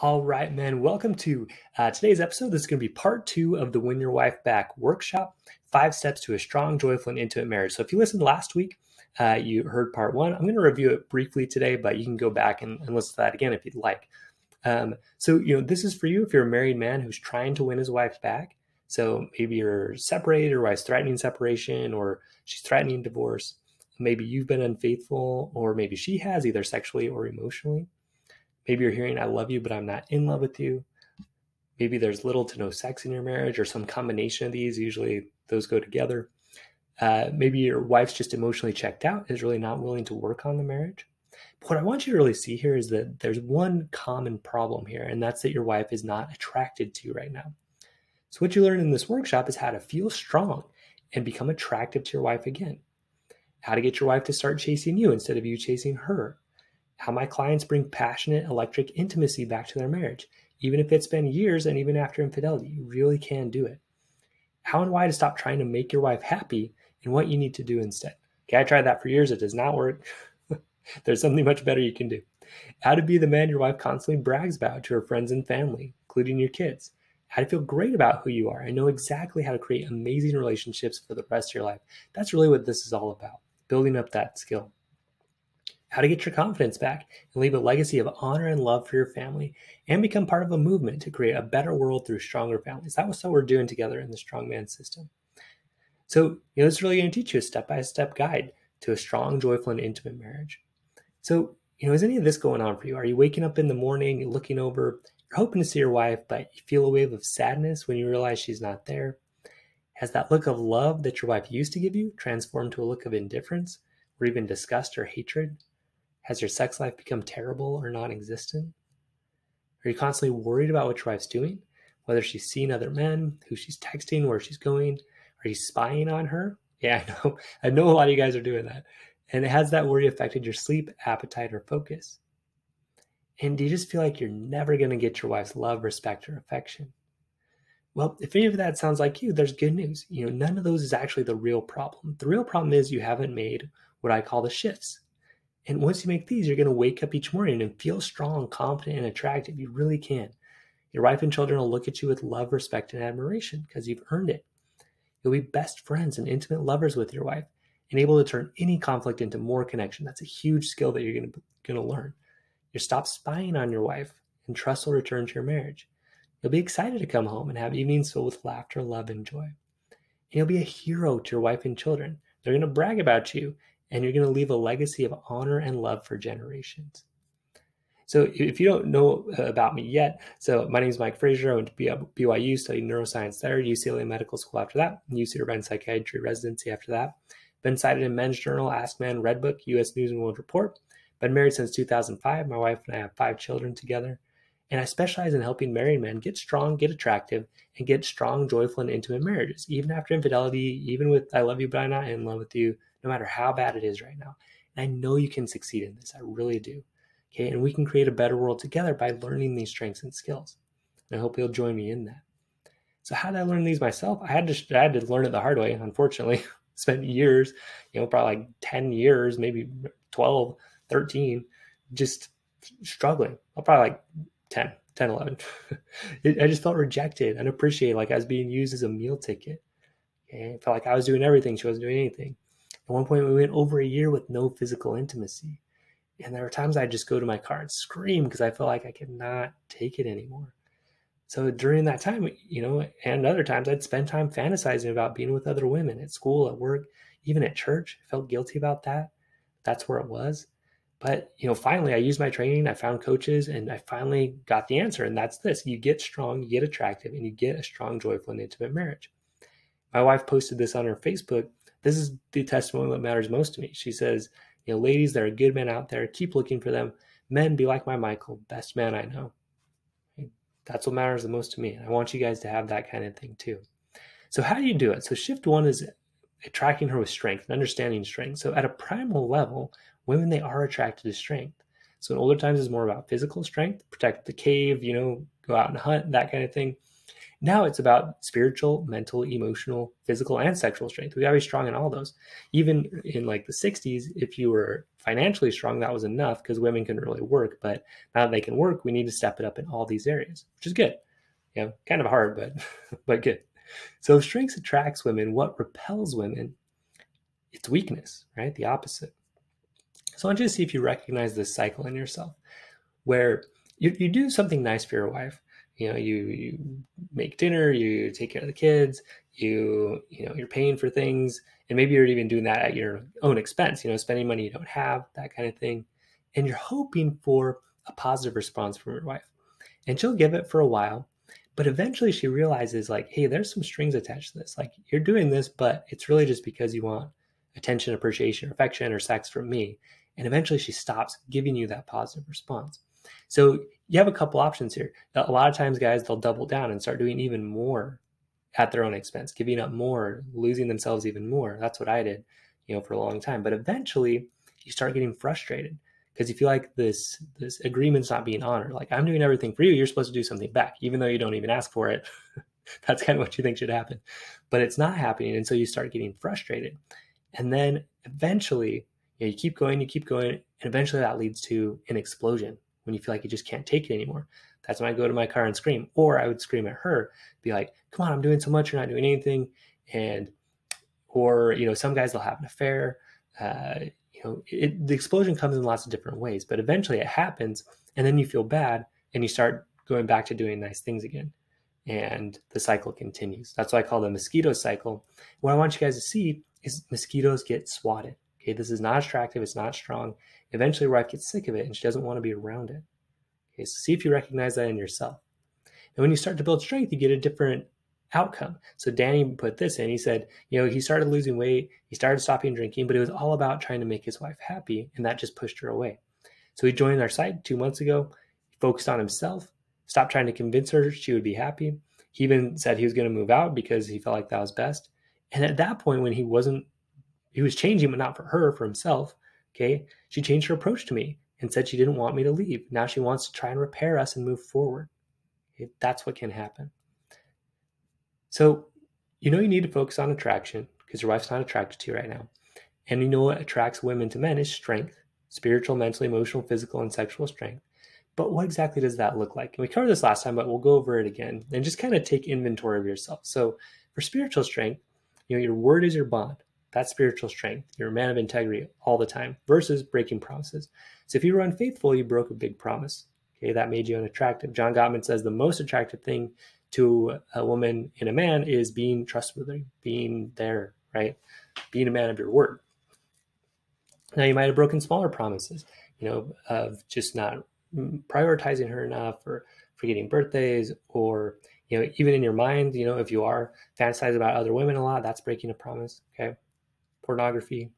All right, man. Welcome to today's episode. This is going to be part 2 of the Win Your Wife Back workshop, 5 steps to a strong, joyful, and intimate marriage. So if you listened last week, you heard part 1. I'm going to review it briefly today, but you can go back and listen to that again if you'd like. This is for you if you're a married man who's trying to win his wife back. So maybe you're separated, or wife's threatening separation, or she's threatening divorce. Maybe you've been unfaithful, or maybe she has, either sexually or emotionally. Maybe you're hearing, I love you, but I'm not in love with you. Maybe there's little to no sex in your marriage, or some combination of these. Usually those go together. Maybe your wife's just emotionally checked out, is really not willing to work on the marriage. But what I want you to really see here is that there's one common problem here, and that's that your wife is not attracted to you right now. So what you learn in this workshop is how to feel strong and become attractive to your wife again. How to get your wife to start chasing you instead of you chasing her. How my clients bring passionate, electric intimacy back to their marriage. Even if it's been years and even after infidelity, you really can do it. How and why to stop trying to make your wife happy and what you need to do instead. Okay, I tried that for years. It does not work. There's something much better you can do. How to be the man your wife constantly brags about to her friends and family, including your kids. How to feel great about who you are and know exactly how to create amazing relationships for the rest of your life. That's really what this is all about, building up that skill. How to get your confidence back and leave a legacy of honor and love for your family, and become part of a movement to create a better world through stronger families. That was what we're doing together in the Strongman system. So, this is really going to teach you a step-by-step guide to a strong, joyful, and intimate marriage. So, is any of this going on for you? Are you waking up in the morning, you're looking over, you're hoping to see your wife, but you feel a wave of sadness when you realize she's not there? Has that look of love that your wife used to give you transformed to a look of indifference, or even disgust or hatred? Has your sex life become terrible or non-existent? Are you constantly worried about what your wife's doing? Whether she's seeing other men, who she's texting, where she's going? Are you spying on her? Yeah, I know. I know a lot of you guys are doing that. And has that worry affected your sleep, appetite, or focus? And do you just feel like you're never going to get your wife's love, respect, or affection? Well, if any of that sounds like you, there's good news. None of those is actually the real problem. The real problem is you haven't made what I call the shifts. And once you make these, you're going to wake up each morning and feel strong, confident, and attractive. You really can. Your wife and children will look at you with love, respect, and admiration because you've earned it. You'll be best friends and intimate lovers with your wife and able to turn any conflict into more connection. That's a huge skill that you're going to learn. You'll stop spying on your wife, and trust will return to your marriage. You'll be excited to come home and have evenings filled with laughter, love, and joy. And you'll be a hero to your wife and children. They're going to brag about you, and you're going to leave a legacy of honor and love for generations. So if you don't know about me yet, so my name is Mike Frazier. I went to BYU, studied neuroscience there, UCLA Medical School after that, UC Irvine Psychiatry residency after that. Been cited in Men's Journal, Ask Men, Redbook, U.S. News and World Report. Been married since 2005. My wife and I have 5 children together. And I specialize in helping married men get strong, get attractive, and get strong, joyful, and intimate marriages, even after infidelity, even with I love you, but I'm not in love with you, no matter how bad it is right now. And I know you can succeed in this. I really do. Okay, and we can create a better world together by learning these strengths and skills. And I hope you'll join me in that. So how did I learn these myself? I had to learn it the hard way, unfortunately. Spent years, probably like 10 years, maybe 12, 13, just struggling. Probably like 10, 11. I just felt rejected, unappreciated, like I was being used as a meal ticket. Okay? I felt like I was doing everything. She wasn't doing anything. At one point, we went over a year with no physical intimacy. And there were times I'd just go to my car and scream because I felt like I could not take it anymore. So during that time, and other times I'd spend time fantasizing about being with other women at school, at work, even at church. I felt guilty about that. That's where it was. But, finally I used my training, I found coaches, and I finally got the answer. And that's this: you get strong, you get attractive, and you get a strong, joyful, and intimate marriage. My wife posted this on her Facebook. This is the testimony that matters most to me. She says, ladies, there are good men out there. Keep looking for them. Men, be like my Michael, best man I know. That's what matters the most to me. I want you guys to have that kind of thing too. So how do you do it? So shift 1 is attracting her with strength and understanding strength. So at a primal level, women, they are attracted to strength. So in older times, it's more about physical strength, protect the cave, go out and hunt, that kind of thing. Now it's about spiritual, mental, emotional, physical, and sexual strength. We gotta be strong in all those. Even in like the 60s, if you were financially strong, that was enough because women couldn't really work. But now that they can work, we need to step it up in all these areas, which is good. Kind of hard, but but good. So if strength attracts women, what repels women? It's weakness, right? The opposite. So I want you to see if you recognize this cycle in yourself, where you do something nice for your wife. You make dinner, you take care of the kids, you're paying for things, and maybe you're even doing that at your own expense, spending money you don't have, that kind of thing. And you're hoping for a positive response from your wife. And she'll give it for a while, but eventually she realizes, like, hey, there's some strings attached to this. Like, you're doing this, but it's really just because you want attention, appreciation, affection, or sex from me. And eventually she stops giving you that positive response. So you have a couple options here. A lot of times, guys, they'll double down and start doing even more at their own expense, giving up more, losing themselves even more. That's what I did, for a long time. But eventually you start getting frustrated because you feel like this agreement's not being honored. Like, I'm doing everything for you, you're supposed to do something back, even though you don't even ask for it. That's kind of what you think should happen, but it's not happening. And so you start getting frustrated. And then eventually, you keep going, and eventually that leads to an explosion when you feel like you just can't take it anymore. That's when I go to my car and scream, or I would scream at her, be like, come on, I'm doing so much, you're not doing anything. Or some guys, they'll have an affair. The explosion comes in lots of different ways, but eventually it happens, and then you feel bad, and you start going back to doing nice things again. And the cycle continues. That's why I call the mosquito cycle. What I want you guys to see is mosquitoes get swatted. Okay, this is not attractive, it's not strong. Eventually, your wife gets sick of it, and she doesn't want to be around it. Okay, so see if you recognize that in yourself. And when you start to build strength, you get a different outcome. So Danny put this in. He said, he started losing weight, he started stopping drinking, but it was all about trying to make his wife happy, and that just pushed her away. So he joined our site 2 months ago, focused on himself, stopped trying to convince her she would be happy. He even said he was going to move out because he felt like that was best. And at that point, when he was changing, but not for her, for himself, okay, she changed her approach to me and said she didn't want me to leave. Now she wants to try and repair us and move forward. Okay, that's what can happen. So, you need to focus on attraction because your wife's not attracted to you right now. And what attracts women to men is strength, spiritual, mental, emotional, physical, and sexual strength. But what exactly does that look like? And we covered this last time, but we'll go over it again and just kind of take inventory of yourself. So for spiritual strength, your word is your bond. That's spiritual strength. You're a man of integrity all the time versus breaking promises. So if you were unfaithful, you broke a big promise. Okay, that made you unattractive. John Gottman says the most attractive thing to a woman in a man is being trustworthy, being there, right? Being a man of your word. Now you might have broken smaller promises, of just not prioritizing her enough, or forgetting birthdays, or even in your mind, if you are fantasizing about other women a lot, that's breaking a promise. Okay, pornography.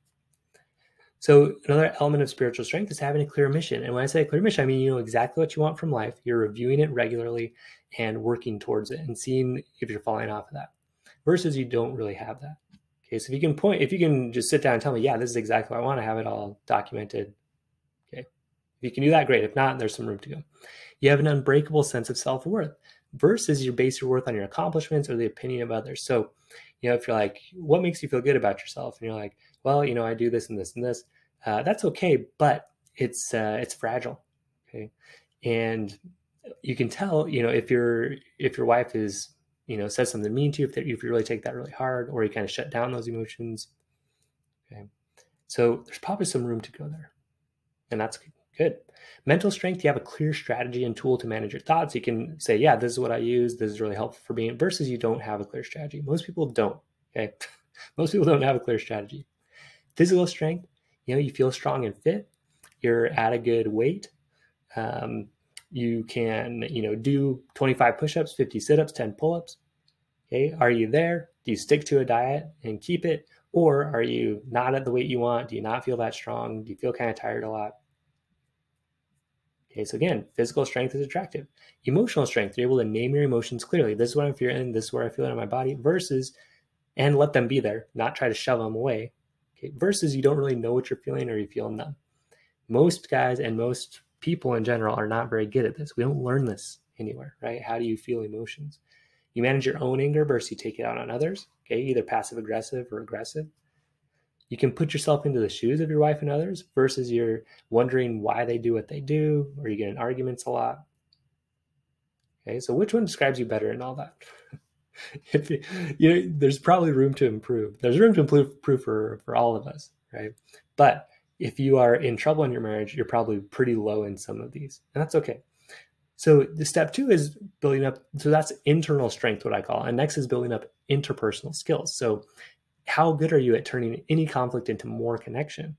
So another element of spiritual strength is having a clear mission. And when I say a clear mission, I mean you know exactly what you want from life. You're reviewing it regularly and working towards it and seeing if you're falling off of that. Versus you don't really have that. Okay, so if you can just sit down and tell me, yeah, this is exactly what I want, to have it all documented. Okay, if you can do that, great. If not, there's some room to go. You have an unbreakable sense of self-worth versus you base your worth on your accomplishments or the opinion of others. So, if you're like, what makes you feel good about yourself? And you're like, well, I do this and this and this. That's okay, but it's fragile. Okay, and you can tell, if your wife is, says something mean to you, if you really take that really hard, or you kind of shut down those emotions. Okay, so there's probably some room to go there, and that's good. Mental strength, you have a clear strategy and tool to manage your thoughts. You can say, yeah, this is what I use. This is really helpful for me, versus you don't have a clear strategy. Most people don't, okay? Most people don't have a clear strategy. Physical strength, you feel strong and fit. You're at a good weight. You can, do 25 push-ups, 50 sit-ups, 10 pull-ups. Okay, are you there? Do you stick to a diet and keep it? Or are you not at the weight you want? Do you not feel that strong? Do you feel kind of tired a lot? Okay, so again, physical strength is attractive. Emotional strength, you're able to name your emotions clearly. This is what I'm feeling, this is where I feel it in my body, versus, and let them be there, not try to shove them away. Okay, versus you don't really know what you're feeling, or you feel none. Most guys and most people in general are not very good at this. We don't learn this anywhere, right? How do you feel emotions? You manage your own anger versus you take it out on others. Okay, either passive aggressive or aggressive. You can put yourself into the shoes of your wife and others versus you're wondering why they do what they do, or you get in arguments a lot. Okay, so which one describes you better in all that? If there's probably room to improve. There's room to improve for all of us, right? But if you are in trouble in your marriage, you're probably pretty low in some of these, and that's okay. So the step 2 is building up. So that's internal strength, what I call it. And next is building up interpersonal skills. So how good are you at turning any conflict into more connection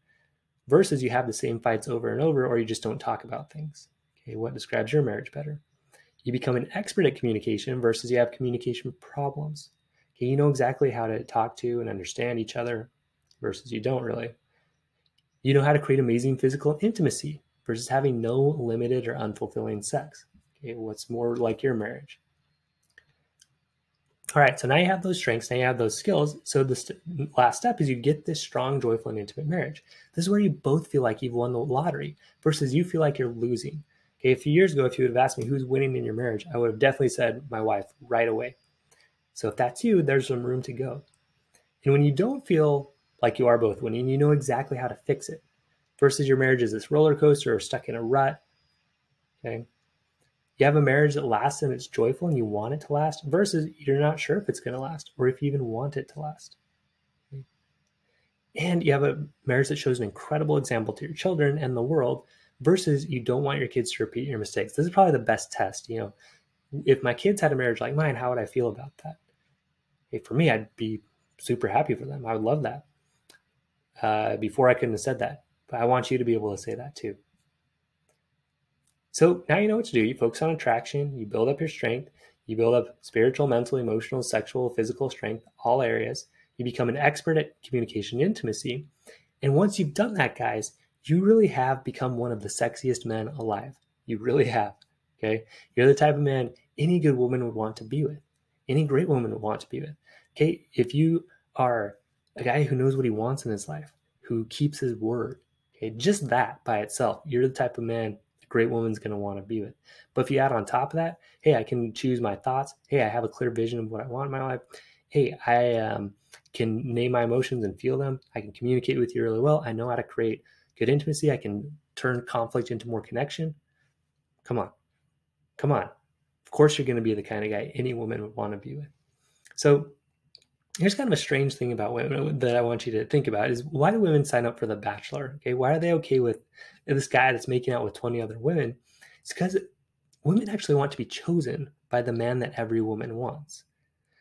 versus you have the same fights over and over, or you just don't talk about things? Okay, what describes your marriage better? You become an expert at communication versus you have communication problems. Okay, you know exactly how to talk to and understand each other versus you don't really. You know how to create amazing physical intimacy versus having no limited or unfulfilling sex. Okay, what's more like your marriage? All right, so now you have those strengths, now you have those skills. So the last step is you get this strong, joyful, and intimate marriage. This is where you both feel like you've won the lottery versus you feel like you're losing. Okay, a few years ago, if you would have asked me who's winning in your marriage, I would have definitely said my wife right away. So if that's you, there's some room to go. And when you don't feel like you are both winning, you know exactly how to fix it versus your marriage is this roller coaster or stuck in a rut. Okay. You have a marriage that lasts and it's joyful and you want it to last versus you're not sure if it's going to last or if you even want it to last. Okay. And you have a marriage that shows an incredible example to your children and the world versus you don't want your kids to repeat your mistakes. This is probably the best test. If my kids had a marriage like mine, how would I feel about that? Okay, for me, I'd be super happy for them. I would love that. Before I couldn't have said that, but I want you to be able to say that too. So now you know what to do. You focus on attraction, you build up your strength, you build up spiritual, mental, emotional, sexual, physical strength, all areas. You become an expert at communication and intimacy. And once you've done that, guys, you really have become one of the sexiest men alive. You really have. Okay. You're the type of man any good woman would want to be with, any great woman would want to be with. Okay. If you are a guy who knows what he wants in his life, who keeps his word, okay, just that by itself, you're the type of man a great woman's going to want to be with. But if you add on top of that, hey, I can choose my thoughts. Hey, I have a clear vision of what I want in my life. Hey, I can name my emotions and feel them. I can communicate with you really well. I know how to create good intimacy. I can turn conflict into more connection. Come on. Of course, you're going to be the kind of guy any woman would want to be with. So here's kind of a strange thing about women that I want you to think about is why do women sign up for The Bachelor? Okay, why are they okay with this guy that's making out with 20 other women? It's because women actually want to be chosen by the man that every woman wants.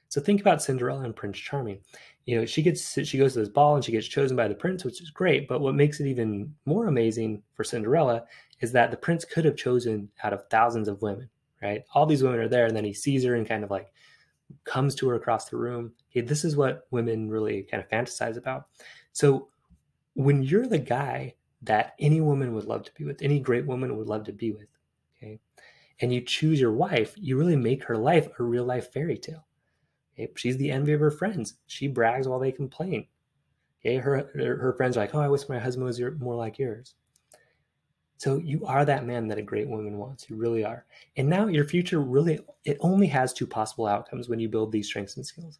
So think about Cinderella and Prince Charming. She goes to this ball and she gets chosen by the prince, which is great. But what makes it even more amazing for Cinderella is that the prince could have chosen out of thousands of women, right? All these women are there, and then he sees her and kind of like comes to her across the room. Okay, this is what women really kind of fantasize about. So when you're the guy that any woman would love to be with, any great woman would love to be with, okay, and you choose your wife, you really make her life a real life fairy tale. Okay, she's the envy of her friends. She brags while they complain. Okay, her friends are like, oh, I wish my husband was more like yours. So you are that man that a great woman wants. You really are. And now your future really, it only has two possible outcomes when you build these strengths and skills.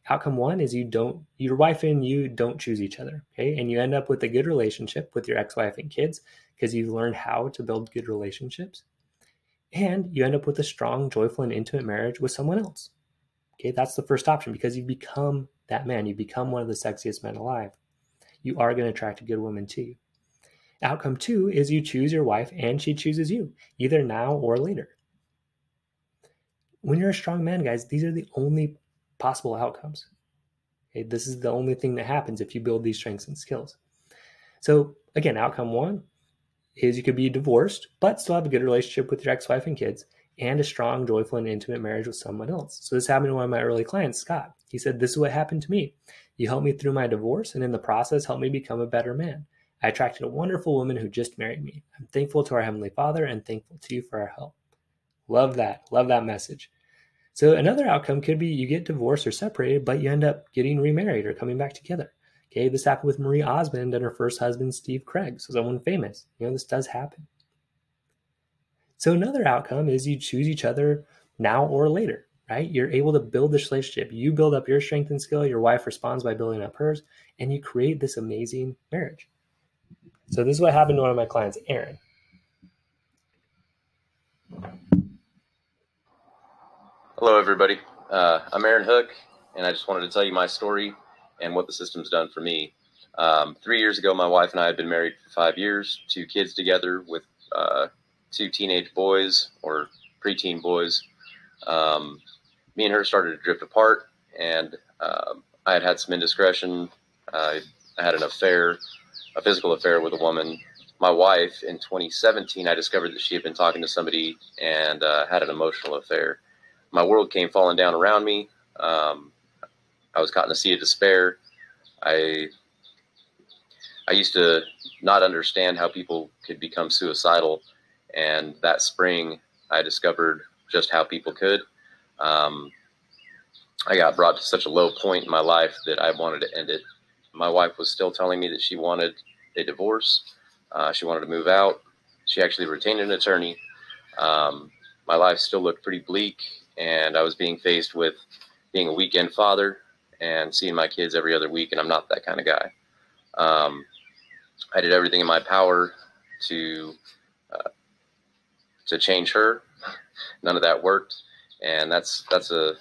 Outcome one is your wife and you don't choose each other. Okay. And you end up with a good relationship with your ex-wife and kids because you've learned how to build good relationships. And you end up with a strong, joyful, and intimate marriage with someone else. Okay. That's the first option because you become that man. You become one of the sexiest men alive. You are going to attract a good woman to you. Outcome two is you choose your wife and she chooses you, either now or later. When you're a strong man, guys, these are the only possible outcomes. Okay, this is the only thing that happens if you build these strengths and skills. So again, outcome one is you could be divorced, but still have a good relationship with your ex-wife and kids and a strong, joyful, and intimate marriage with someone else. So this happened to one of my early clients, Scott. He said, this is what happened to me. You helped me through my divorce and in the process helped me become a better man. I attracted a wonderful woman who just married me. I'm thankful to our Heavenly Father and thankful to you for our help. Love that. Love that message. So another outcome could be you get divorced or separated, but you end up getting remarried or coming back together. Okay, this happened with Marie Osmond and her first husband, Steve Craig, so someone famous. This does happen. So another outcome is you choose each other now or later, right? You're able to build this relationship. You build up your strength and skill. Your wife responds by building up hers, and you create this amazing marriage. So this is what happened to one of my clients, Aaron. Hello, everybody. I'm Aaron Hook, and I just wanted to tell you my story and what the system's done for me. 3 years ago, my wife and I had been married for 5 years, 2 kids together with 2 teenage boys or preteen boys. Me and her started to drift apart, and I had had some indiscretion. I had an affair, a physical affair with a woman. My wife, in 2017, I discovered that she had been talking to somebody and had an emotional affair. My world came falling down around me. I was caught in a sea of despair. I used to not understand how people could become suicidal, and that spring I discovered just how people could. I got brought to such a low point in my life that I wanted to end it. My wife was still telling me that she wanted a divorce. She wanted to move out. She actually retained an attorney. My life still looked pretty bleak, and I was being faced with being a weekend father and seeing my kids every other week, and I'm not that kind of guy. I did everything in my power to change her. None of that worked, and that's a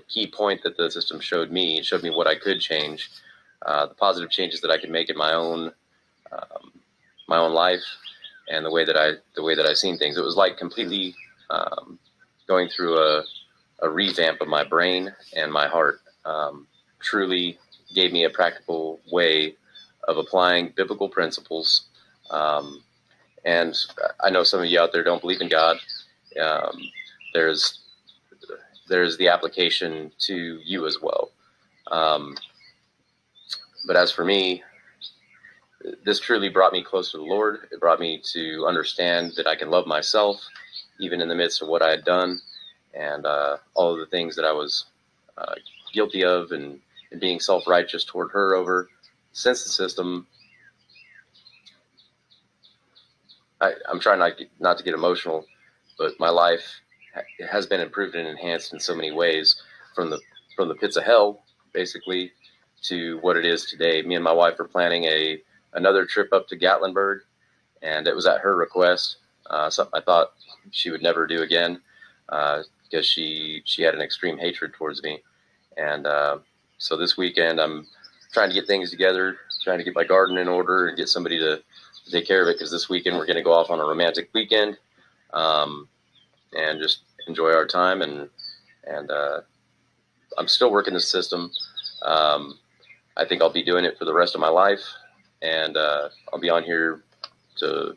key point that the system showed me. It showed me what I could change, the positive changes that I could make in my own life, and the way that I seen things. It was like completely going through a revamp of my brain and my heart. Truly gave me a practical way of applying biblical principles. And I know some of you out there don't believe in God. There's the application to you as well. But as for me, this truly brought me close to the Lord. It brought me to understand that I can love myself, even in the midst of what I had done, and all of the things that I was guilty of, and being self-righteous toward her over. Since the system, I'm trying not to get emotional, but my life has been improved and enhanced in so many ways, from the pits of hell, basically, to what it is today. Me and my wife are planning another trip up to Gatlinburg, and it was at her request. Something I thought she would never do again, because she had an extreme hatred towards me. And so this weekend I'm trying to get things together, trying to get my garden in order and get somebody to take care of it, because this weekend we're going to go off on a romantic weekend, and just enjoy our time. And I'm still working the system. I think I'll be doing it for the rest of my life, and I'll be on here to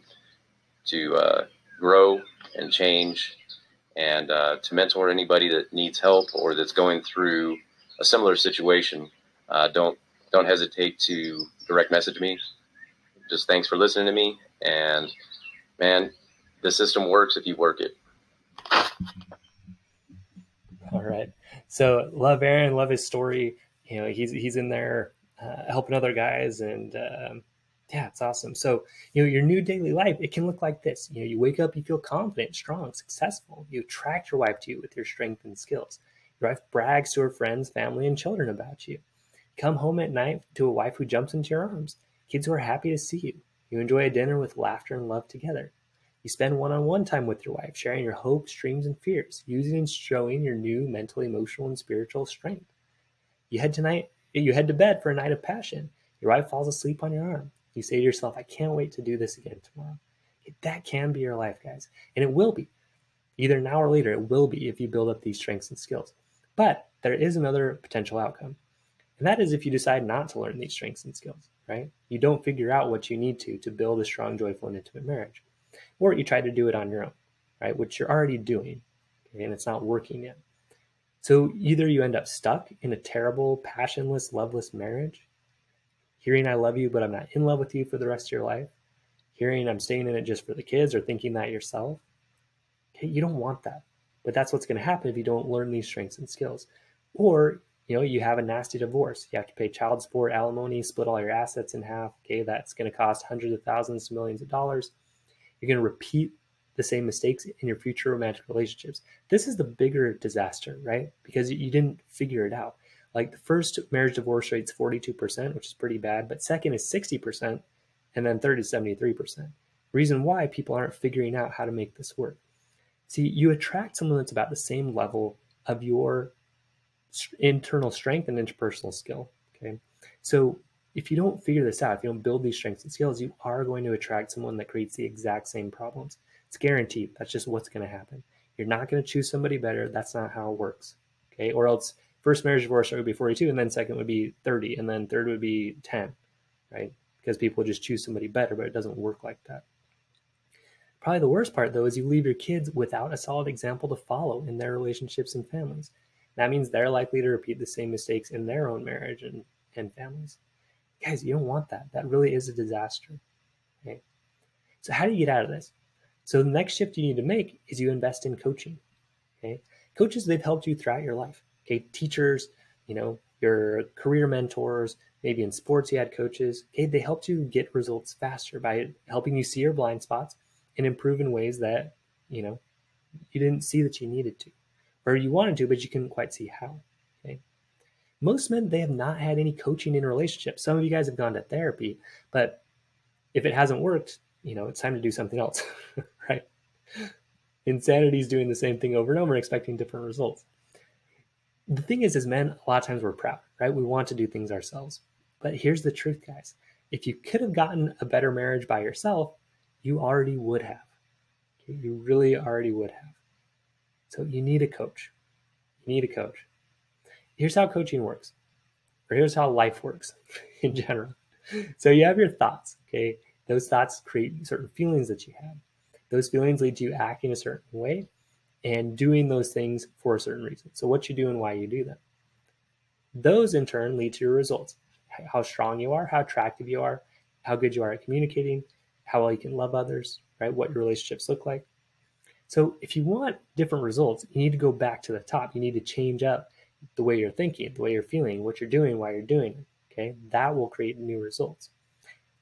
grow and change, and to mentor anybody that needs help or that's going through a similar situation. Don't hesitate to direct message me. Just thanks for listening to me, and man, the system works if you work it. All right. So love Aaron, love his story. You know, he's in there helping other guys, and yeah, it's awesome. So, you know, your new daily life, it can look like this. You know, you wake up, you feel confident, strong, successful. You attract your wife to you with your strength and skills. Your wife brags to her friends, family, and children about you. Come home at night to a wife who jumps into your arms. Kids who are happy to see you. You enjoy a dinner with laughter and love together. You spend one-on-one time with your wife, sharing your hopes, dreams, and fears, using and showing your new mental, emotional, and spiritual strength. You head to bed for a night of passion. Your wife falls asleep on your arm. You say to yourself, I can't wait to do this again tomorrow. That can be your life, guys. And it will be. Either now or later, it will be if you build up these strengths and skills. But there is another potential outcome. And that is if you decide not to learn these strengths and skills, right? You don't figure out what you need to build a strong, joyful, and intimate marriage. Or you try to do it on your own, right? Which you're already doing, okay? And it's not working yet. So either you end up stuck in a terrible, passionless, loveless marriage, hearing I love you, but I'm not in love with you for the rest of your life, hearing I'm staying in it just for the kids, or thinking that yourself. Okay, you don't want that. But that's what's going to happen if you don't learn these strengths and skills. Or, you know, you have a nasty divorce. You have to pay child support, alimony, split all your assets in half. Okay, that's going to cost hundreds of thousands to millions of dollars. You're going to repeat the same mistakes in your future romantic relationships. This is the bigger disaster, right? Because you didn't figure it out. Like the first marriage divorce rate's 42%, which is pretty bad, but second is 60%, and then third is 73%. Reason why people aren't figuring out how to make this work. See, you attract someone that's about the same level of your internal strength and interpersonal skill, okay? So if you don't figure this out, if you don't build these strengths and skills, you are going to attract someone that creates the exact same problems. It's guaranteed. That's just what's going to happen. You're not going to choose somebody better. That's not how it works, okay? Or else first marriage divorce rate would be 42, and then second would be 30, and then third would be 10, right? Because people just choose somebody better, but it doesn't work like that. Probably the worst part, though, is you leave your kids without a solid example to follow in their relationships and families. That means they're likely to repeat the same mistakes in their own marriage and families. Guys, you don't want that. That really is a disaster. Okay? So how do you get out of this? So the next shift you need to make is you invest in coaching. Okay? Coaches, they've helped you throughout your life. Okay? Teachers, your career mentors, maybe in sports you had coaches. Okay? They helped you get results faster by helping you see your blind spots and improve in ways that, you didn't see that you needed to. Or you wanted to, but you couldn't quite see how. Okay? Most men, they have not had any coaching in relationships. Some of you guys have gone to therapy, but if it hasn't worked, it's time to do something else, right? Insanity is doing the same thing over and over and expecting different results. The thing is, as men, a lot of times we're proud, right? We want to do things ourselves. But here's the truth, guys. If you could have gotten a better marriage by yourself, you already would have. Okay? You really already would have. So you need a coach. You need a coach. Here's how coaching works, or here's how life works in general. So you have your thoughts, okay? Those thoughts create certain feelings that you have. Those feelings lead to you acting a certain way and doing those things for a certain reason. So what you do and why you do them. Those in turn lead to your results. How strong you are, how attractive you are, how good you are at communicating, how well you can love others, right? What your relationships look like. So if you want different results, you need to go back to the top. You need to change up the way you're thinking, the way you're feeling, what you're doing, why you're doing it, okay? That will create new results.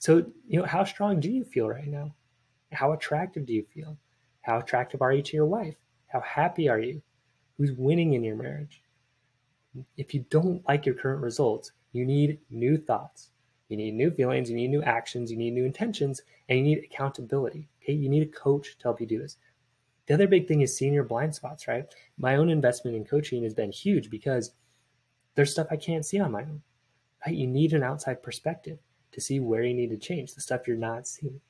So, how strong do you feel right now? How attractive do you feel? How attractive are you to your wife? How happy are you? Who's winning in your marriage? If you don't like your current results, you need new thoughts. You need new feelings, you need new actions, you need new intentions, and you need accountability, okay? You need a coach to help you do this. The other big thing is seeing your blind spots, right? My own investment in coaching has been huge because there's stuff I can't see on my own, right? You need an outside perspective to see where you need to change, the stuff you're not seeing.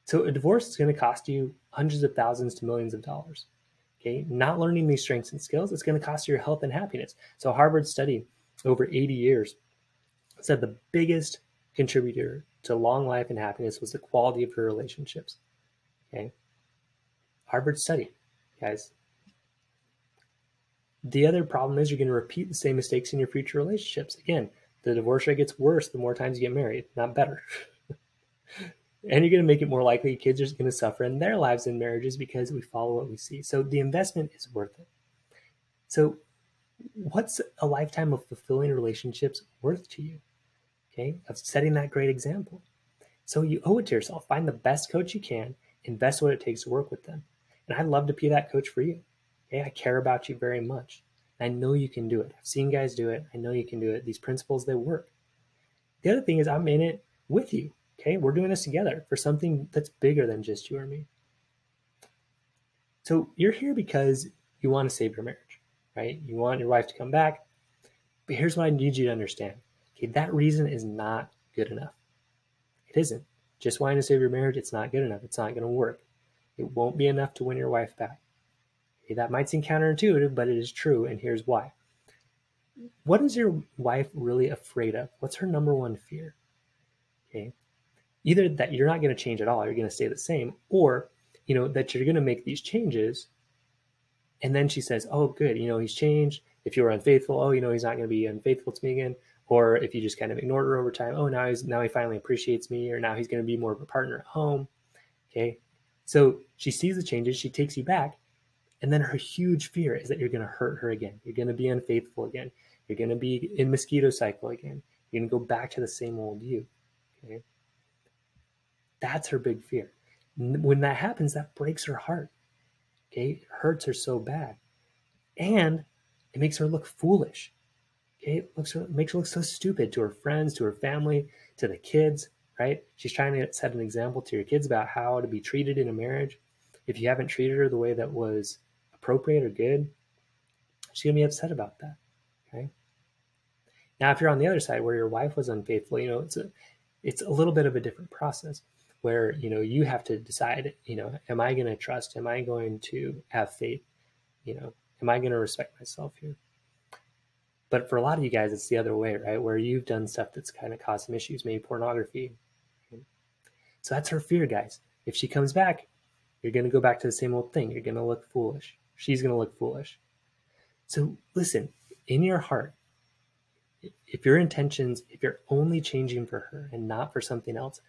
So a divorce is going to cost you hundreds of thousands to millions of dollars, okay? Not learning these strengths and skills, it's going to cost you your health and happiness. So a Harvard study over 80 years said the biggest contributor to long life and happiness was the quality of your relationships, okay? Harvard study, guys. The other problem is you're going to repeat the same mistakes in your future relationships. Again, the divorce rate gets worse the more times you get married, not better. And you're going to make it more likely kids are going to suffer in their lives and marriages because we follow what we see. So the investment is worth it. So what's a lifetime of fulfilling relationships worth to you? Okay, of setting that great example. So you owe it to yourself. Find the best coach you can, invest what it takes to work with them. And I'd love to be that coach for you. Okay, I care about you very much. I know you can do it. I've seen guys do it. I know you can do it. These principles, they work. The other thing is I'm in it with you. Okay, we're doing this together for something that's bigger than just you or me. So you're here because you want to save your marriage, right? You want your wife to come back. But here's what I need you to understand. Okay, that reason is not good enough. It isn't. Just wanting to save your marriage, it's not good enough. It's not going to work. It won't be enough to win your wife back. Okay, that might seem counterintuitive, but it is true, and here's why. What is your wife really afraid of? What's her number one fear? Okay, either that you're not going to change at all, you're going to stay the same, or that you're going to make these changes, and then she says, "Oh, good, he's changed. If you were unfaithful, oh, he's not going to be unfaithful to me again." Or if you just kind of ignored her over time, oh, now he finally appreciates me, or now he's going to be more of a partner at home. Okay, so she sees the changes, she takes you back, and then her huge fear is that you're going to hurt her again. You're going to be unfaithful again. You're going to be in mosquito cycle again. You're going to go back to the same old you. Okay, that's her big fear. When that happens, that breaks her heart. Okay, it hurts her so bad, and it makes her look foolish. Okay, it makes her look so stupid to her friends, to her family, to the kids. Right? She's trying to set an example to your kids about how to be treated in a marriage. If you haven't treated her the way that was appropriate or good, she's gonna be upset about that. Okay. Now, if you're on the other side where your wife was unfaithful, it's a little bit of a different process where you have to decide, am I going to trust? Am I going to have faith? Am I going to respect myself here? But for a lot of you guys, it's the other way, right? Where you've done stuff that's kind of caused some issues, maybe pornography. So that's her fear, guys. If she comes back, you're going to go back to the same old thing. You're going to look foolish. She's going to look foolish. So listen, in your heart, if your intentions, if you're only changing for her and not for something else,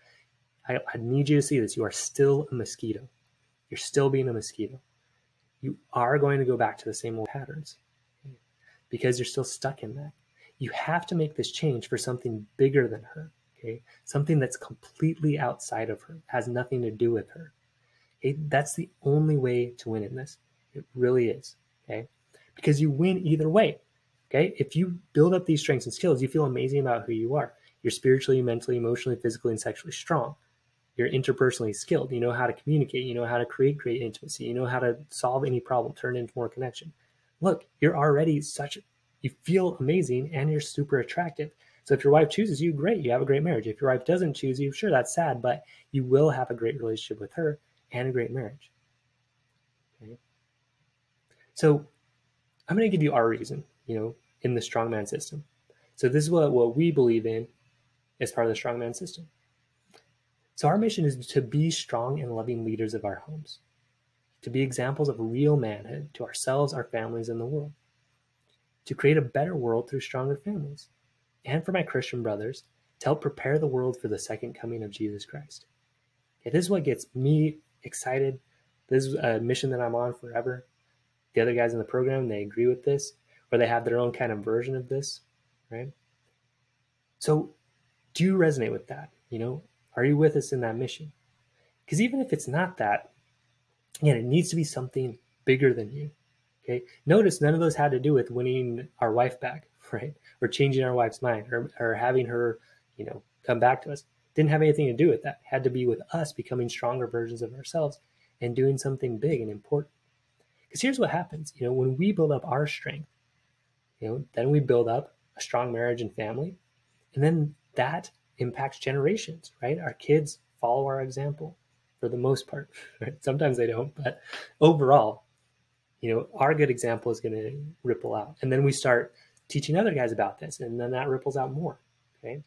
I need you to see this. You are still a mosquito. You're still being a mosquito. You are going to go back to the same old patterns because you're still stuck in that. You have to make this change for something bigger than her, okay? Something that's completely outside of her, has nothing to do with her. Okay? That's the only way to win in this. It really is, okay? Because you win either way, okay? If you build up these strengths and skills, you feel amazing about who you are. You're spiritually, mentally, emotionally, physically, and sexually strong. You're interpersonally skilled. You know how to communicate. You know how to create great intimacy. You know how to solve any problem, turn it into more connection. Look, you're already you feel amazing and you're super attractive. So if your wife chooses you, great, you have a great marriage. If your wife doesn't choose you, sure, that's sad, but you will have a great relationship with her and a great marriage. Okay? So I'm going to give you our reason, in the strongman system. So this is what we believe in as part of the strongman system. So our mission is to be strong and loving leaders of our homes, to be examples of real manhood to ourselves, our families, and the world, to create a better world through stronger families, and for my Christian brothers, to help prepare the world for the second coming of Jesus Christ. Okay, this is what gets me excited. This is a mission that I'm on forever. The other guys in the program, they agree with this, or they have their own kind of version of this, right? So do you resonate with that? Are you with us in that mission? Because even if it's not that, again, it needs to be something bigger than you. Okay. Notice none of those had to do with winning our wife back, right? Or changing our wife's mind or having her, come back to us. Didn't have anything to do with that. It had to be with us becoming stronger versions of ourselves and doing something big and important. Because here's what happens, when we build up our strength, then we build up a strong marriage and family. And then that impacts generations, right? Our kids follow our example for the most part, right? Sometimes they don't, but overall, our good example is going to ripple out. And then we start teaching other guys about this, and then that ripples out more, okay?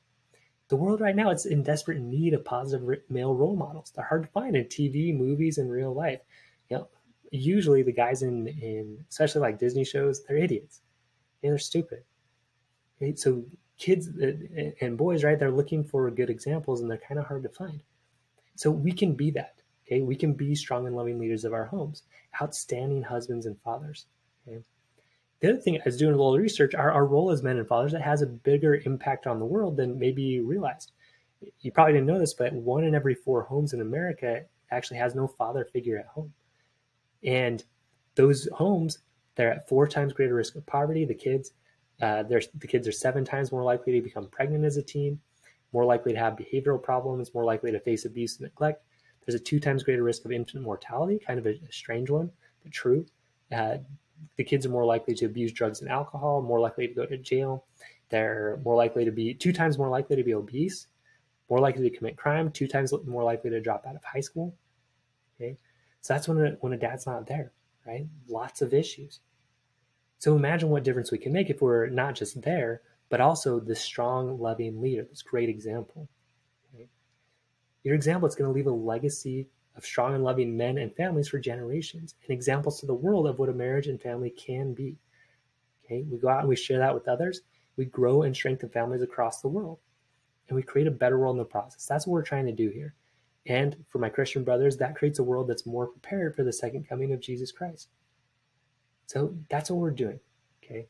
The world right now, it's in desperate need of positive male role models. They're hard to find in TV, movies, and real life. Usually the guys in especially like Disney shows, they're idiots. They're stupid. Okay? So kids and boys, right, they're looking for good examples, and they're kind of hard to find. So we can be that. Okay, we can be strong and loving leaders of our homes, outstanding husbands and fathers. Okay? The other thing, I was doing a little research, our role as men and fathers, that has a bigger impact on the world than maybe you realized. You probably didn't know this, but 1 in every 4 homes in America actually has no father figure at home. And those homes, they're at 4 times greater risk of poverty. The kids are 7 times more likely to become pregnant as a teen, more likely to have behavioral problems, more likely to face abuse and neglect. There's a 2 times greater risk of infant mortality, kind of a strange one, but true. The kids are more likely to abuse drugs and alcohol, more likely to go to jail. They're more likely to be 2 times more likely to be obese, more likely to commit crime, 2 times more likely to drop out of high school. Okay, so that's when a dad's not there, right? Lots of issues. So imagine what difference we can make if we're not just there, but also this strong, loving leader, this great example. Okay? Your example is going to leave a legacy of strong and loving men and families for generations, and examples to the world of what a marriage and family can be. Okay, we go out and we share that with others. We grow and strengthen families across the world, and we create a better world in the process. That's what we're trying to do here. And for my Christian brothers, that creates a world that's more prepared for the second coming of Jesus Christ. So that's what we're doing. Okay.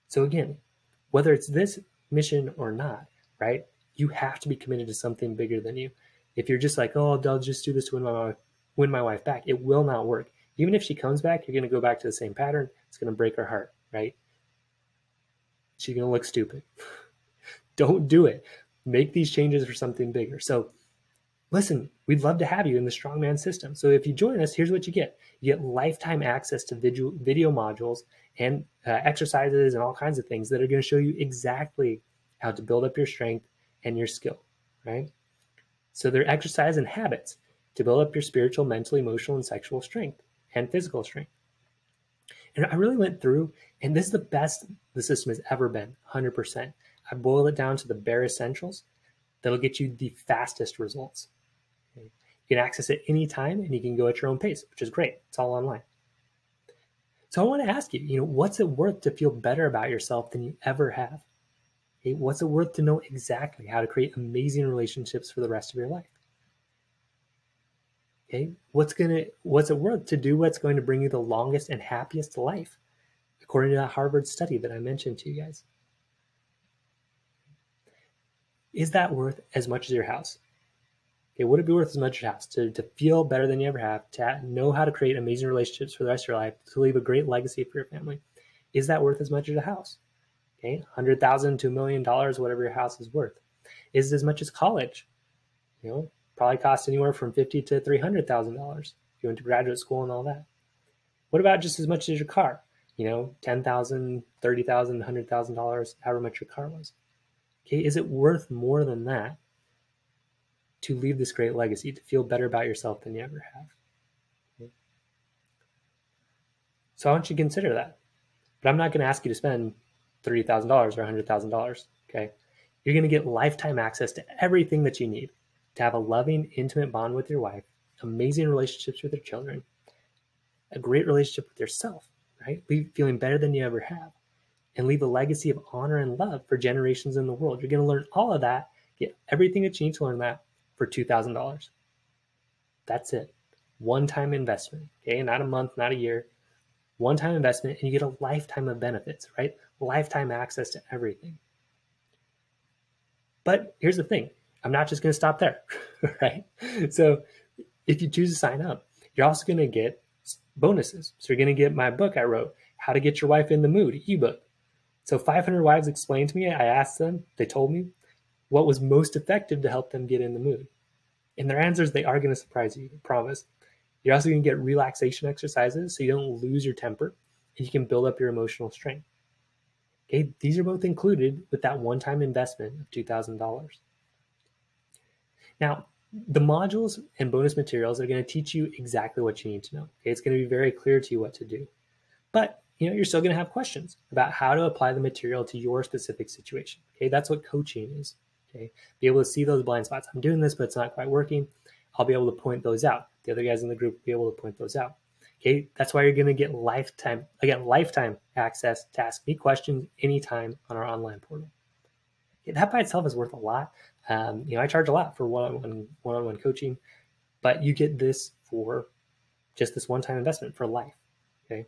So again, whether it's this mission or not, right? You have to be committed to something bigger than you. If you're just like, oh, I'll just do this to win my wife back, it will not work. Even if she comes back, you're going to go back to the same pattern. It's going to break her heart, right? She's going to look stupid. Don't do it. Make these changes for something bigger. So listen, we'd love to have you in the Strongman system. So if you join us, here's what you get. You get lifetime access to video modules and exercises and all kinds of things that are going to show you exactly how to build up your strength and your skill, right? So they're exercise and habits to build up your spiritual, mental, emotional, and sexual strength and physical strength. And I really went through, and this is the best the system has ever been, 100%. I boiled it down to the bare essentials that'll get you the fastest results. Okay? You can access it anytime, and you can go at your own pace, which is great. It's all online. So I want to ask you, what's it worth to feel better about yourself than you ever have? Okay? What's it worth to know exactly how to create amazing relationships for the rest of your life? Okay, what's it worth to do what's going to bring you the longest and happiest life, according to that Harvard study that I mentioned to you guys? Is that worth as much as your house? Okay, would it be worth as much as your house to feel better than you ever have, to know how to create amazing relationships for the rest of your life, to leave a great legacy for your family? Is that worth as much as a house? Okay, $100,000 to $1 million, whatever your house is worth. Is it as much as college? Probably cost anywhere from $50,000 to $300,000 if you went to graduate school and all that. What about just as much as your car? $10,000, $30,000, $100,000, however much your car was. Okay, is it worth more than that to leave this great legacy, to feel better about yourself than you ever have? Okay. So I want you to consider that. But I'm not going to ask you to spend $30,000 or $100,000. Okay, you're going to get lifetime access to everything that you need to have a loving, intimate bond with your wife, amazing relationships with your children, a great relationship with yourself, right? Feeling better than you ever have, and leave a legacy of honor and love for generations in the world. You're going to learn all of that, get everything that you need to learn that for $2,000. That's it. One-time investment, okay? Not a month, not a year. One-time investment, and you get a lifetime of benefits, right? Lifetime access to everything. But here's the thing. I'm not just going to stop there, right? So if you choose to sign up, you're also going to get bonuses. So you're going to get my book I wrote, How to Get Your Wife in the Mood, ebook. So 500 wives explained to me, I asked them, they told me what was most effective to help them get in the mood. And their answers, they are going to surprise you, I promise. You're also going to get relaxation exercises so you don't lose your temper and you can build up your emotional strength. Okay, these are both included with that one-time investment of $2,000. Now, the modules and bonus materials are going to teach you exactly what you need to know. Okay, it's going to be very clear to you what to do. But you're still going to have questions about how to apply the material to your specific situation. Okay, that's what coaching is. Okay, be able to see those blind spots. I'm doing this, but it's not quite working. I'll be able to point those out. The other guys in the group will be able to point those out. Okay, that's why you're going to get lifetime access to ask me questions anytime on our online portal. Okay, that by itself is worth a lot. I charge a lot for one-on-one coaching, but you get this for just this one-time investment for life. Okay,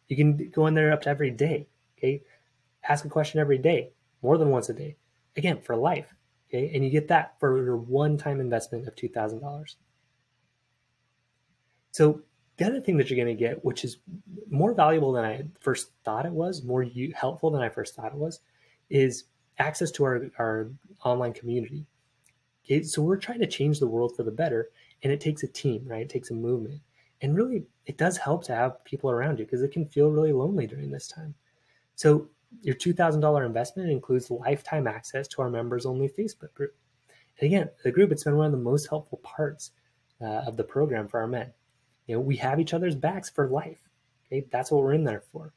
you can go in there up to every day. Okay, ask a question every day, more than once a day. Again, for life. Okay, and you get that for your one-time investment of $2,000. So the other thing that you're going to get, which is more valuable than I first thought it was, more helpful than I first thought it was, is access to our online community. Okay, so we're trying to change the world for the better, and it takes a team, right? It takes a movement. And really, it does help to have people around you because it can feel really lonely during this time. So your $2,000 investment includes lifetime access to our members-only Facebook group. And again, the group, it's been one of the most helpful parts of the program for our men. We have each other's backs for life. Okay, that's what we're in there for.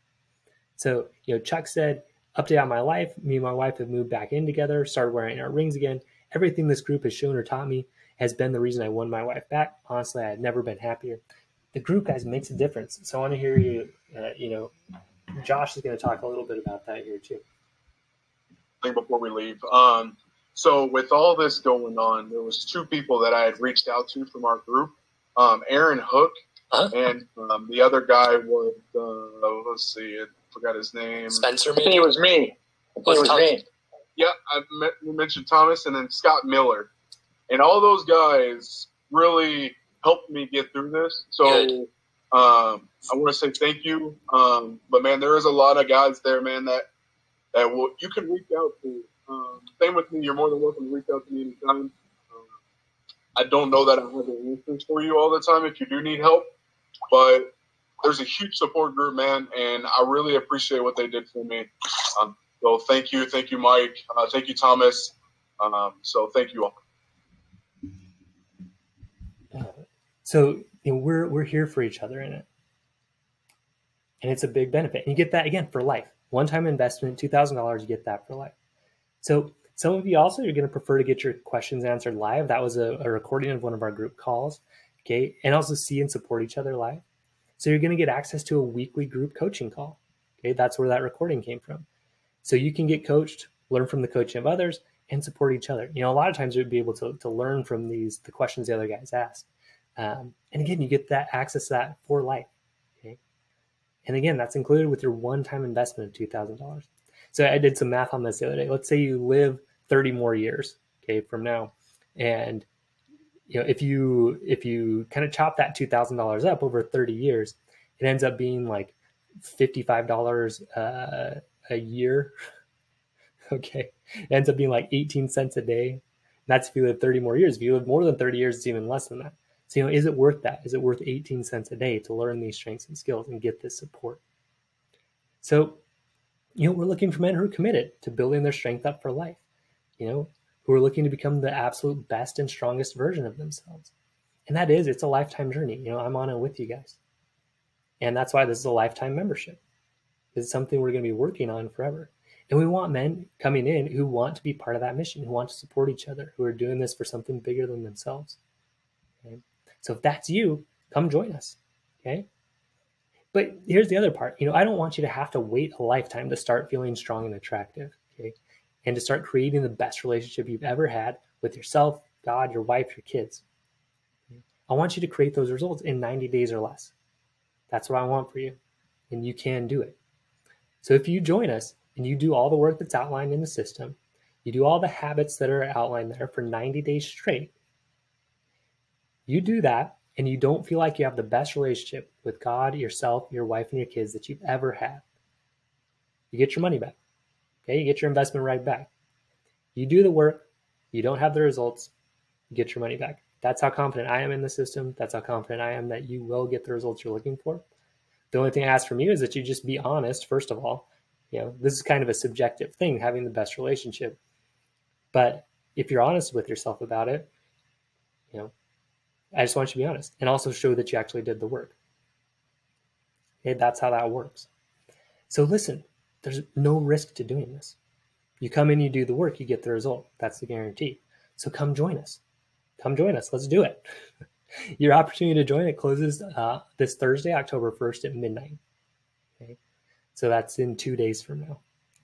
So, Chuck said, update on my life. Me and my wife have moved back in together, started wearing our rings again. Everything this group has shown or taught me has been the reason I won my wife back. Honestly, I had never been happier. The group, guys, makes a difference. So I want to hear you, Josh is going to talk a little bit about that here too. Before we leave. So with all this going on, there was two people that I had reached out to from our group, Aaron Hook, and the other guy was, let's see, I forgot his name. Spencer, I think it was me. It was me. Yeah, we mentioned Thomas, and then Scott Miller. And all those guys really helped me get through this. So I want to say thank you. But man, there is a lot of guys there, man, that you can reach out to. Same with me. You're more than welcome to reach out to me anytime. I don't know that I have the answers for you all the time if you do need help, but there's a huge support group, man, and I really appreciate what they did for me. So thank you, Mike. Thank you, Thomas. So thank you all. So we're here for each other in it, and it's a big benefit. And you get that again for life. One-time investment, $2,000. You get that for life. So some of you also are going to prefer to get your questions answered live. That was a recording of one of our group calls, okay, and also see and support each other live. So you're going to get access to a weekly group coaching call. Okay, that's where that recording came from. So you can get coached, learn from the coaching of others, and support each other. A lot of times you'd be able to learn from the questions the other guys ask. And again, you get that access to that for life. Okay, and again, that's included with your one-time investment of $2,000. So I did some math on this the other day. Let's say you live 30 more years, okay, from now, and if you kind of chop that $2,000 up over 30 years, it ends up being like $55 a year. Okay, it ends up being like 18 cents a day. That's if you live 30 more years. If you live more than 30 years, it's even less than that. So is it worth that? Is it worth 18 cents a day to learn these strengths and skills and get this support? So we're looking for men who are committed to building their strength up for life, who are looking to become the absolute best and strongest version of themselves. And it's a lifetime journey. I'm on it with you guys. And that's why this is a lifetime membership. It's something we're going to be working on forever. And we want men coming in who want to be part of that mission, who want to support each other, who are doing this for something bigger than themselves. Okay? So if that's you, come join us. Okay. But here's the other part. I don't want you to have to wait a lifetime to start feeling strong and attractive. Okay. And to start creating the best relationship you've ever had with yourself, God, your wife, your kids. Okay? I want you to create those results in 90 days or less. That's what I want for you. And you can do it. So if you join us and you do all the work that's outlined in the system, you do all the habits that are outlined there for 90 days straight, you do that, and you don't feel like you have the best relationship with God, yourself, your wife, and your kids that you've ever had, you get your money back. Okay, you get your investment right back. You do the work, you don't have the results, you get your money back. That's how confident I am in the system. That's how confident I am that you will get the results you're looking for. The only thing I ask from you is that you just be honest, first of all. This is kind of a subjective thing, having the best relationship. But if you're honest with yourself about it, I just want you to be honest and also show that you actually did the work. Okay, that's how that works. So listen, there's no risk to doing this. You come in, you do the work, you get the result. That's the guarantee. So come join us. Come join us. Let's do it. Your opportunity to join it closes this Thursday, October 1st at midnight. Okay, so that's in 2 days from now,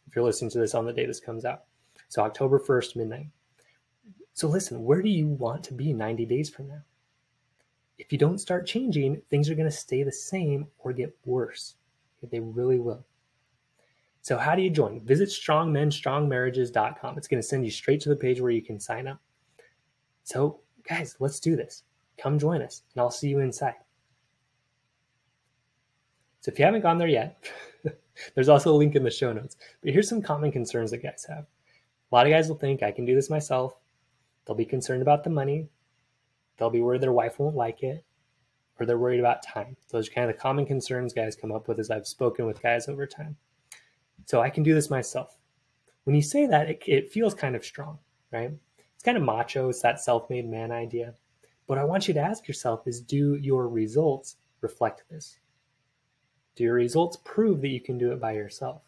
if you're listening to this on the day this comes out. So October 1st, midnight. So listen, where do you want to be 90 days from now? If you don't start changing, things are going to stay the same or get worse. They really will. So how do you join? Visit strongmenstrongmarriages.com. It's going to send you straight to the page where you can sign up. So guys, let's do this. Come join us, and I'll see you inside. So if you haven't gone there yet, there's also a link in the show notes. But here's some common concerns that guys have. A lot of guys will think, I can do this myself. They'll be concerned about the money. They'll be worried their wife won't like it, or they're worried about time. Those are kind of the common concerns guys come up with as I've spoken with guys over time. So I can do this myself. When you say that, it feels kind of strong, right? It's kind of macho. It's that self-made man idea. What I want you to ask yourself is, do your results reflect this? Do your results prove that you can do it by yourself?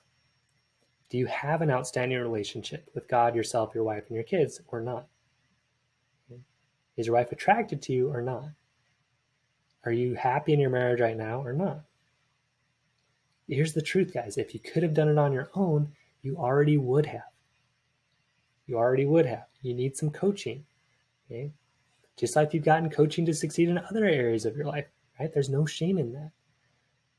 Do you have an outstanding relationship with God, yourself, your wife, and your kids, or not? Is your wife attracted to you or not? Are you happy in your marriage right now or not? Here's the truth, guys. If you could have done it on your own, you already would have. You already would have. You need some coaching. Okay? Just like you've gotten coaching to succeed in other areas of your life, right? There's no shame in that.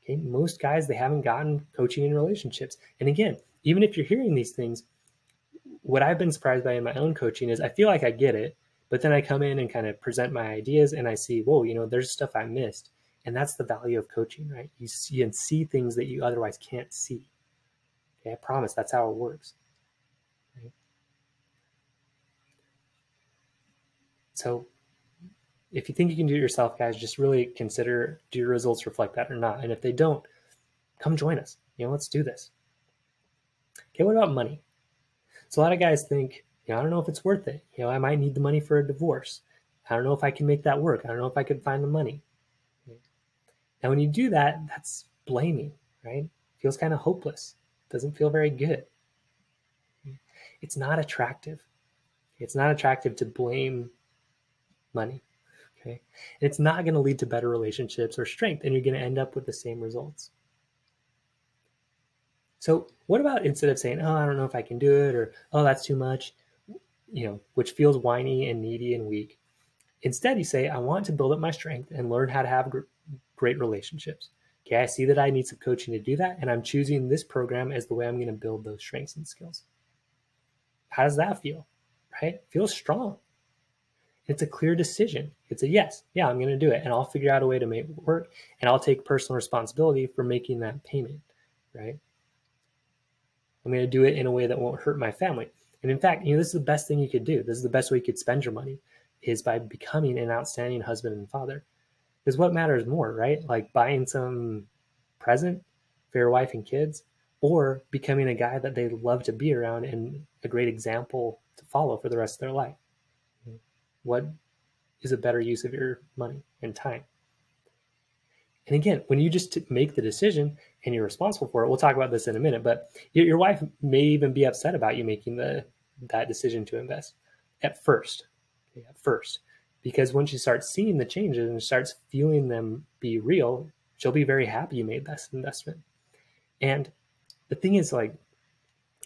Okay? Most guys, they haven't gotten coaching in relationships. And again, even if you're hearing these things, what I've been surprised by in my own coaching is I feel like I get it, But then I come in and kind of present my ideas and I see, whoa, there's stuff I missed. And that's the value of coaching, right? You see and see things that you otherwise can't see. Okay, I promise that's how it works. Right? So if you think you can do it yourself, guys, just really consider, do your results reflect that or not? And if they don't, come join us. Let's do this. Okay, what about money? So a lot of guys think, I don't know if it's worth it. I might need the money for a divorce. I don't know if I can make that work. I don't know if I can find the money. Okay. Now, when you do that, that's blaming, right? It feels kind of hopeless. It doesn't feel very good. It's not attractive. It's not attractive to blame money. Okay. And it's not going to lead to better relationships or strength, and you're going to end up with the same results. So what about instead of saying, oh, I don't know if I can do it, or, oh, that's too much, which feels whiny and needy and weak. Instead, you say, I want to build up my strength and learn how to have great relationships. Okay, I see that I need some coaching to do that, and I'm choosing this program as the way I'm going to build those strengths and skills. How does that feel? Right? It feels strong. It's a clear decision. It's a yes. Yeah, I'm going to do it, and I'll figure out a way to make it work, and I'll take personal responsibility for making that payment, right? I'm going to do it in a way that won't hurt my family. And in fact, this is the best thing you could do. This is the best way you could spend your money, is by becoming an outstanding husband and father. Because what matters more, right? Like buying some present for your wife and kids, or becoming a guy that they love to be around and a great example to follow for the rest of their life. What is a better use of your money and time? And again, when you just make the decision and you're responsible for it, we'll talk about this in a minute, but your wife may even be upset about you making that decision to invest at first. Okay, at first. Because when she starts seeing the changes and starts feeling them be real, she'll be very happy you made that investment. And the thing is, like,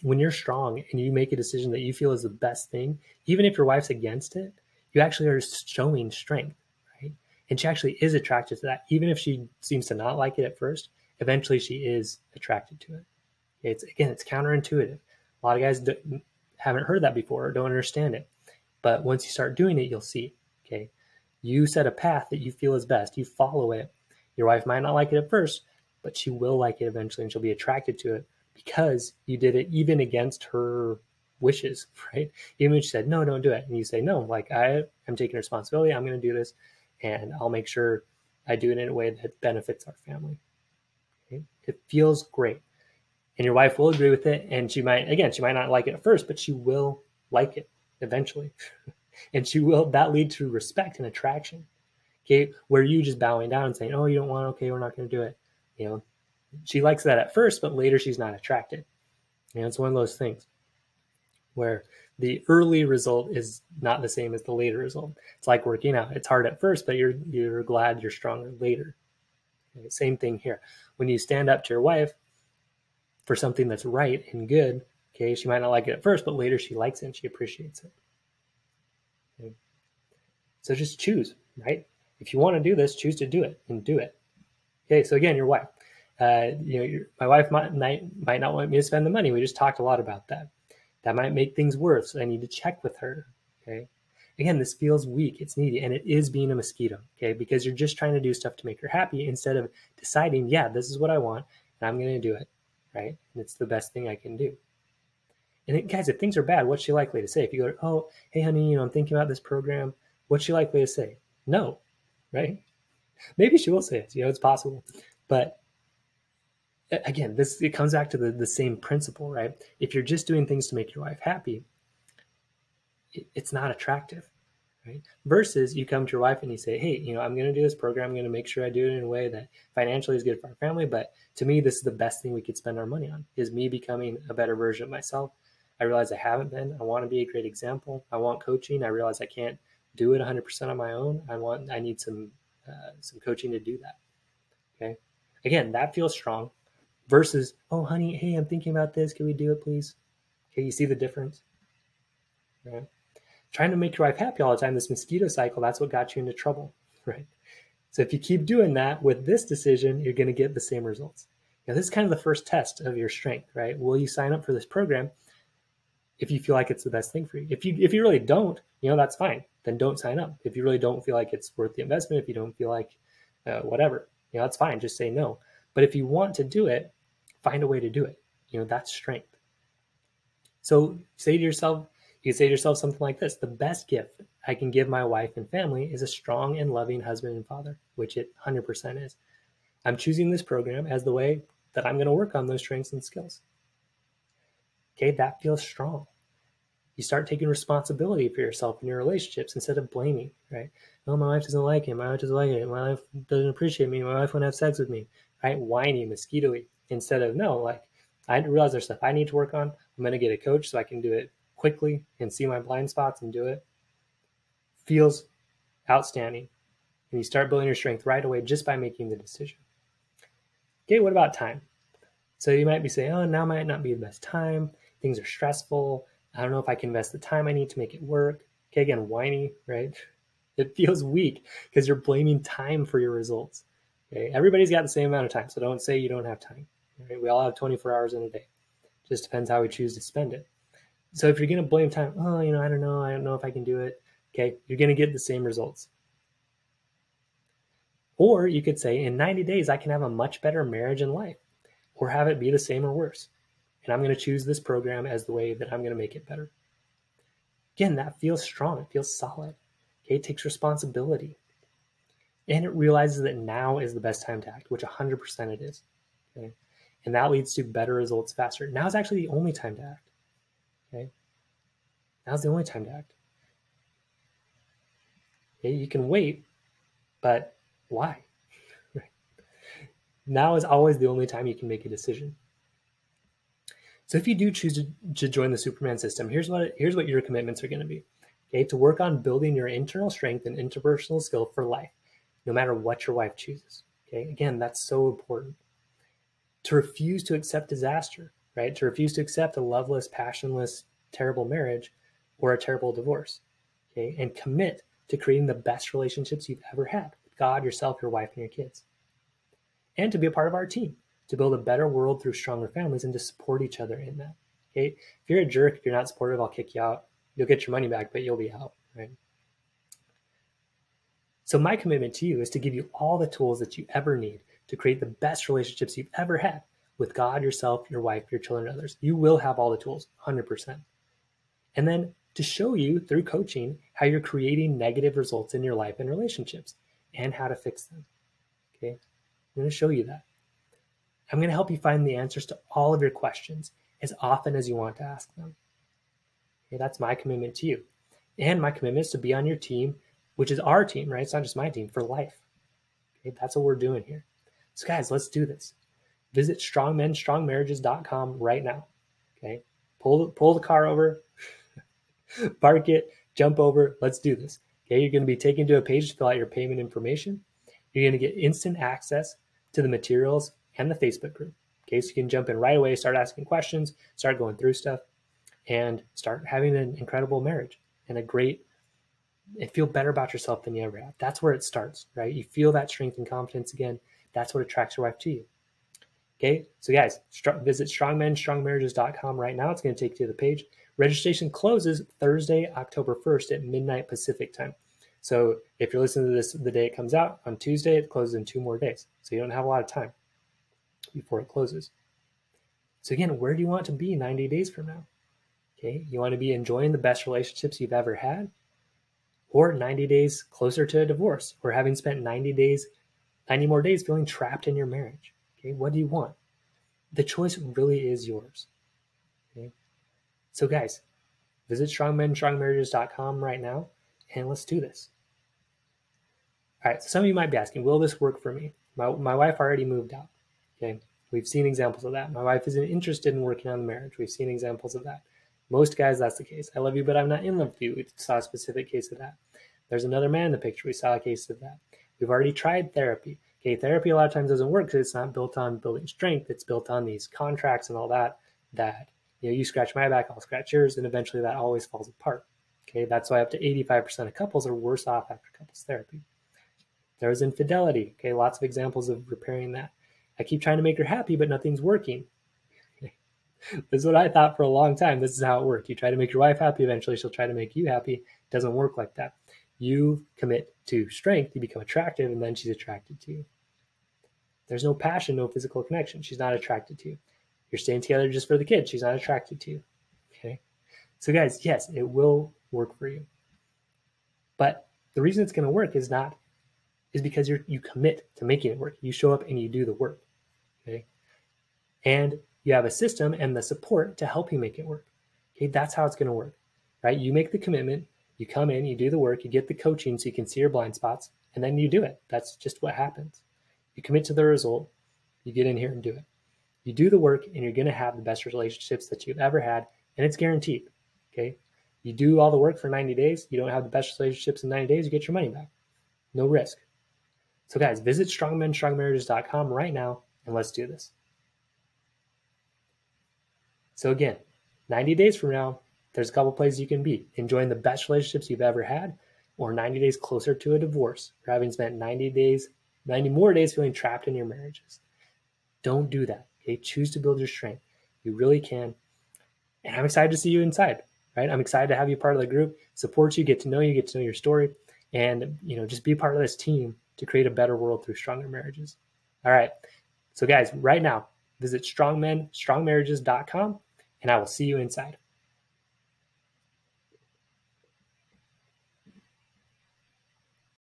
when you're strong and you make a decision that you feel is the best thing, even if your wife's against it, you actually are showing strength, right? And she actually is attracted to that. Even if she seems to not like it at first, eventually she is attracted to it. It's counterintuitive. A lot of guys haven't heard that before or don't understand it. But once you start doing it, you'll see, okay? You set a path that you feel is best. You follow it. Your wife might not like it at first, but she will like it eventually, and she'll be attracted to it because you did it even against her wishes, right? Even if she said, no, don't do it. And you say, no, like, I am taking responsibility. I'm going to do this, and I'll make sure I do it in a way that benefits our family. Okay? It feels great. And your wife will agree with it. And she might not like it at first, but she will like it eventually. And that lead to respect and attraction. Okay. Where you just bowing down and saying, oh, you don't want, okay, we're not going to do it. She likes that at first, but later she's not attracted. It's one of those things where the early result is not the same as the later result. It's like working out. It's hard at first, but you're glad you're stronger later. Okay? Same thing here. When you stand up to your wife for something that's right and good, okay, she might not like it at first, but later she likes it and she appreciates it. Okay? So just choose, right? If you want to do this, choose to do it and do it. Okay, so again, your wife. My wife might not want me to spend the money. We just talked a lot about that. That might make things worse. So I need to check with her. Okay. Again, this feels weak. It's needy, and it is being a mosquito. Okay, because you're just trying to do stuff to make her happy instead of deciding, yeah, this is what I want, and I'm going to do it. Right, and it's the best thing I can do. And guys, if things are bad, what's she likely to say? If you go, oh, hey, honey, I'm thinking about this program. What's she likely to say? No, right? Maybe she will say it. It's possible, but again, it comes back to the same principle, right? If you're just doing things to make your wife happy, it's not attractive, right? Versus you come to your wife and you say, hey, I'm going to do this program. I'm going to make sure I do it in a way that financially is good for our family. But to me, this is the best thing we could spend our money on, is me becoming a better version of myself. I realize I haven't been. I want to be a great example. I want coaching. I realize I can't do it 100% on my own. I need some coaching to do that. Okay. Again, that feels strong. Versus, oh, honey, hey, I'm thinking about this. Can we do it, please? Okay, you see the difference? Right? Trying to make your wife happy all the time, this mosquito cycle, that's what got you into trouble, right? So if you keep doing that with this decision, you're going to get the same results. Now, this is kind of the first test of your strength, right? Will you sign up for this program if you feel like it's the best thing for you. If you really don't, that's fine. Then don't sign up. If you really don't feel like it's worth the investment, if you don't feel like whatever, that's fine. Just say no. But if you want to do it, find a way to do it. That's strength. So you can say to yourself something like this: the best gift I can give my wife and family is a strong and loving husband and father, which it 100% is. I'm choosing this program as the way that I'm going to work on those strengths and skills. Okay, that feels strong. You start taking responsibility for yourself and your relationships instead of blaming, right? Oh, my wife doesn't like it. My wife doesn't like it. My wife doesn't appreciate me. My wife won't have sex with me, right? Whiny, mosquito-y. Instead of, no, like, I realize there's stuff I need to work on. I'm going to get a coach so I can do it quickly and see my blind spots and do it. Feels outstanding. And you start building your strength right away just by making the decision. Okay, what about time? So you might be saying, oh, now might not be the best time. Things are stressful. I don't know if I can invest the time I need to make it work. Okay, again, whiny, right? It feels weak because you're blaming time for your results. Okay, everybody's got the same amount of time, so don't say you don't have time. Right? We all have 24 hours in a day. Just depends how we choose to spend it. So if you're going to blame time, oh, I don't know if I can do it. Okay, you're going to get the same results. Or you could say, in 90 days, I can have a much better marriage and life, or have it be the same or worse. And I'm going to choose this program as the way that I'm going to make it better. Again, that feels strong. It feels solid. Okay, it takes responsibility. And it realizes that now is the best time to act, which 100% it is. Okay, and that leads to better results faster. Now is actually the only time to act. Okay, now's the only time to act. Okay, you can wait, but why? Now is always the only time you can make a decision. So if you do choose to join the Superman system, here's what your commitments are going to be. Okay, to work on building your internal strength and interpersonal skill for life, no matter what your wife chooses. Okay, again, that's so important. To refuse to accept disaster, right? To refuse to accept a loveless, passionless, terrible marriage or a terrible divorce. Okay, and commit to creating the best relationships you've ever had with God, yourself, your wife, and your kids. And to be a part of our team, to build a better world through stronger families and to support each other in that. Okay, if you're a jerk, if you're not supportive, I'll kick you out. You'll get your money back, but you'll be out, right? So my commitment to you is to give you all the tools that you ever need to create the best relationships you've ever had with God, yourself, your wife, your children, and others. You will have all the tools, 100%. And then to show you through coaching how you're creating negative results in your life and relationships and how to fix them. Okay, I'm going to show you that. I'm going to help you find the answers to all of your questions as often as you want to ask them. Okay, that's my commitment to you. And my commitment is to be on your team, which is our team, right? It's not just my team, for life. Okay, that's what we're doing here. So guys, let's do this. Visit strongmenstrongmarriages.com right now. Okay, pull the car over, park it, jump over. Let's do this. Okay, you're going to be taken to a page to fill out your payment information. You're going to get instant access to the materials and the Facebook group. Okay, so you can jump in right away, start asking questions, start going through stuff, and start having an incredible marriage and feel better about yourself than you ever have. That's where it starts, right? You feel that strength and confidence again. That's what attracts your wife to you. Okay, so guys, visit strongmenstrongmarriages.com right now. It's going to take you to the page. Registration closes Thursday, October 1st at midnight Pacific time. So if you're listening to this the day it comes out, on Tuesday, it closes in 2 more days. So you don't have a lot of time before it closes. So again, where do you want to be 90 days from now? Okay, you want to be enjoying the best relationships you've ever had, or 90 days closer to a divorce, or having spent 90 more days feeling trapped in your marriage. Okay, what do you want? The choice really is yours. Okay, so guys, visit strongmenstrongmarriages.com right now, and let's do this. All right, so some of you might be asking, will this work for me? My wife already moved out. Okay, we've seen examples of that. My wife isn't interested in working on the marriage. We've seen examples of that. Most guys, that's the case. I love you, but I'm not in love with you. We saw a specific case of that. There's another man in the picture. We saw a case of that. We've already tried therapy. Okay, therapy a lot of times doesn't work because it's not built on building strength. It's built on these contracts and all that you scratch my back, I'll scratch yours, and eventually that always falls apart. Okay, that's why up to 85% of couples are worse off after couples therapy. There's infidelity. Okay, lots of examples of repairing that. I keep trying to make her happy, but nothing's working. Okay. This is what I thought for a long time. This is how it worked. You try to make your wife happy, eventually she'll try to make you happy. It doesn't work like that. You commit to strength, you become attractive, and then she's attracted to you. There's no passion, no physical connection. She's not attracted to you. You're staying together just for the kid. She's not attracted to you. Okay? So guys, yes, it will work for you. But the reason it's going to work is because you commit to making it work. You show up and you do the work. Okay? And you have a system and the support to help you make it work. Okay? That's how it's going to work. Right? You make the commitment, you come in, you do the work, you get the coaching so you can see your blind spots, and then you do it. That's just what happens. You commit to the result, you get in here and do it. You do the work, and you're going to have the best relationships that you've ever had, and it's guaranteed. Okay? You do all the work for 90 days, you don't have the best relationships in 90 days, you get your money back. No risk. So guys, visit strongmenstrongmarriages.com right now, and let's do this. So again, 90 days from now, there's a couple places you can be. Enjoying the best relationships you've ever had, or 90 days closer to a divorce, or having spent 90 more days feeling trapped in your marriages. Don't do that. Okay? Choose to build your strength. You really can. And I'm excited to see you inside, right? I'm excited to have you part of the group, support you, get to know your story, and just be part of this team to create a better world through stronger marriages. All right. So guys, right now, visit strongmenstrongmarriages.com, and I will see you inside.